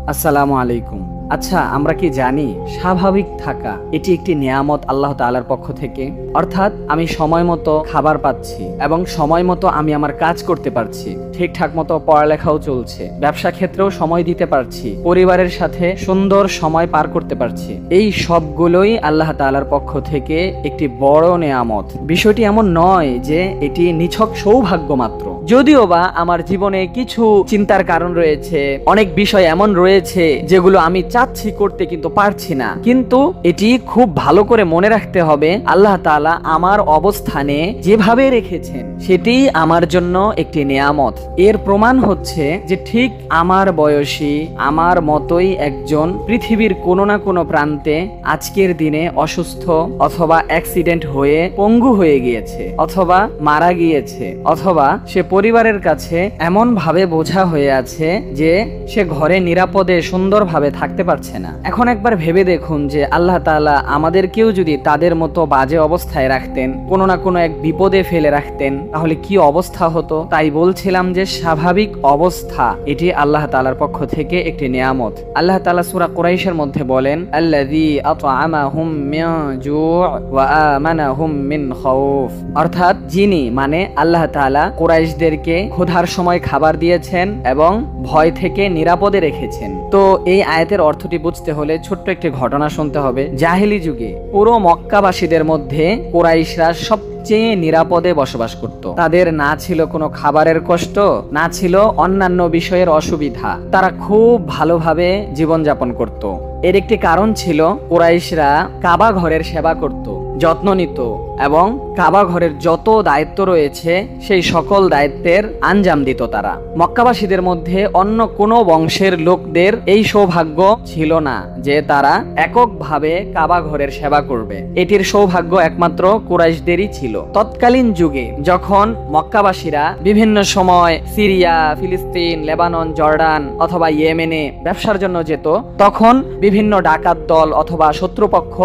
আসসালামু আলাইকুম। আচ্ছা, আমরা কি জানি স্বাভাবিক থাকা এটি একটি নিয়ামত আল্লাহ তাআলার পক্ষ থেকে? অর্থাৎ আমি সময় মতো খাবার পাচ্ছি এবং সময় মতো আমি আমার কাজ করতে পারছি, ঠিকঠাক মতো পড়ালেখাও চলছে, ব্যবসা ক্ষেত্রেও সময় দিতে পারছি, পরিবারের সাথে সুন্দর সময় পার করতে পারছি। এই সবগুলোই আল্লাহ তাআলার পক্ষ থেকে একটি বড় নিয়ামত। বিষয়টি এমন নয় যে এটি নিছক সৌভাগ্য মাত্র। যদিও বা আমার জীবনে কিছু চিন্তার কারণ রয়েছে, অনেক বিষয় এমন রয়েছে যেগুলো আমি চাচ্ছি করতে কিন্তু পারছি না, কিন্তু এটি খুব ভালো করে মনে রাখতে হবে আল্লাহ তাআলা আমার অবস্থানে যেভাবে রেখেছেন সেটি আমার জন্য একটি নিয়ামত। এর প্রমাণ হচ্ছে যে ঠিক আমার বয়সী আমার মতোই একজন পৃথিবীর কোনো না কোনো প্রান্তে আজকের দিনে অসুস্থ অথবা অ্যাক্সিডেন্ট হয়ে পঙ্গু হয়ে গিয়েছে, অথবা মারা গিয়েছে, অথবা সে পরিবারের কাছে এমন ভাবে বোঝা হয়ে আছে যে সে ঘরে নিরাপদে সুন্দরভাবে থাকতে পারছে না। এখন একবার ভেবে দেখুন যে আল্লাহ তাআলা আমাদেরকেও যদি তাদের মতো বাজে অবস্থায় রাখতেন, কোনো না কোনো এক বিপদে ফেলে রাখতেন, তাহলে কি অবস্থা হতো? তাই বলছিলাম যে স্বাভাবিক অবস্থা এটি আল্লাহ তাআলার পক্ষ থেকে একটি নিয়ামত। আল্লাহ তাআলা সূরা কুরাইশের মধ্যে বলেন, আল্লাযী আত'আমাহুম মিন জু' ওয়া আমানাহুম মিন খাউফ। অর্থাৎ যিনি মানে আল্লাহ তাআলা কুরাইশদেরকে ক্ষুধার সময় খাবার দিয়েছেন এবং ভয় থেকে নিরাপদে রেখেছেন। তো এই আয়াতের অর্থটি বুঝতে হলে ছোট্ট একটি ঘটনা শুনতে হবে। জাহেলি যুগে পুরো মক্কাবাসীদের মধ্যে কুরাইশরা সবচেয়ে নিরাপদে বসবাস করত। তাদের না ছিল কোনো খাবারের কষ্ট, না ছিল অন্যান্য বিষয়ের অসুবিধা। তারা খুব ভালোভাবে জীবনযাপন করত। এর একটি কারণ ছিল কুরাইশরা কাবা ঘরের সেবা করত, যত্ন নিত এবং কাবা ঘরের যত দায়িত্ব রয়েছে সেই সকল দায়িত্বের আঞ্জাম দিত তারা। মক্কাবাসীদের মধ্যে অন্য কোনো বংশের লোকদের এই সৌভাগ্য ছিল না যে তারা এককভাবে কাবা ঘরের সেবা করবে। এটির সৌভাগ্য একমাত্র কুরাইশদেরই ছিল। তৎকালীন যুগে যখন মক্কাবাসীরা বিভিন্ন সময় সিরিয়া, ফিলিস্তিন, লেবানন, জর্ডান অথবা ইয়েমেনে ব্যবসার জন্য যেত, তখন বিভিন্ন ডাকাত দল অথবা শত্রুপক্ষ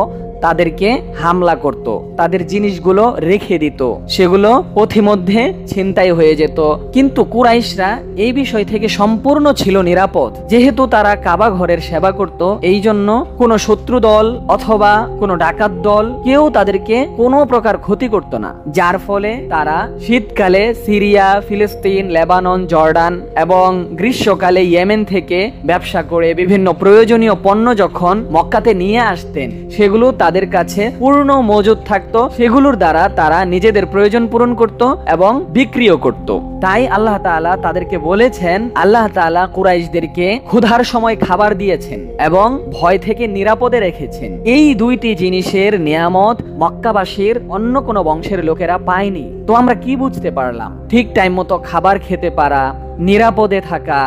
তাদেরকে হামলা করত, তাদের জিনিসগুলো রেখে দিত, সেগুলো পথিমধ্যে ছিনতাই হয়ে যেত। কিন্তু কুরাইশরা এই বিষয় থেকে সম্পূর্ণ ছিল নিরাপদ। যেহেতু তারা কাবা ঘরের সেবা করত, এই জন্য কোনো শত্রু দল অথবা কোনো ডাকাত দল কেউ তাদেরকে কোনো প্রকার ক্ষতি করত না। যার ফলে তারা শীতকালে সিরিয়া, ফিলিস্তিন, লেবানন, জর্ডান এবং গ্রীষ্মকালে ইয়েমেন থেকে ব্যবসা করে বিভিন্ন প্রয়োজনীয় পণ্য যখন মক্কাতে নিয়ে আসতেন, সেগুলো তাদের কাছে পূর্ণ মজুদ থাকতো। সেগুলোর দ্বারা তারা নিজেদের প্রয়োজন পূরণ করত এবং বিক্রিও করত। তাই আল্লাহ তাআলা তাদেরকে বলেছেন, আল্লাহ তাআলা কুরাইশদেরকে ক্ষুধার সময় খাবার দিয়েছেন এবং ভয় থেকে নিরাপদে রেখেছেন। এই দুইটি জিনিসের নিয়ামত মক্কাবাসীর অন্য কোনো বংশের লোকেরা পায়নি। তো আমরা কি বুঝতে পারলাম? ঠিক টাইম মতো খাবার খেতে পারা, নিরাপদে থাকা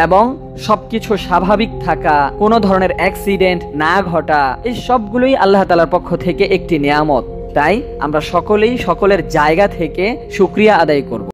এবং সবকিছু স্বাভাবিক থাকা, কোনো ধরনের অ্যাক্সিডেন্ট না ঘটা, এই সবগুলোই আল্লাহ তাআলার পক্ষ থেকে একটি নিয়ামত। তাই আমরা সকলেই সকলের জায়গা থেকে শুকরিয়া আদায় করব।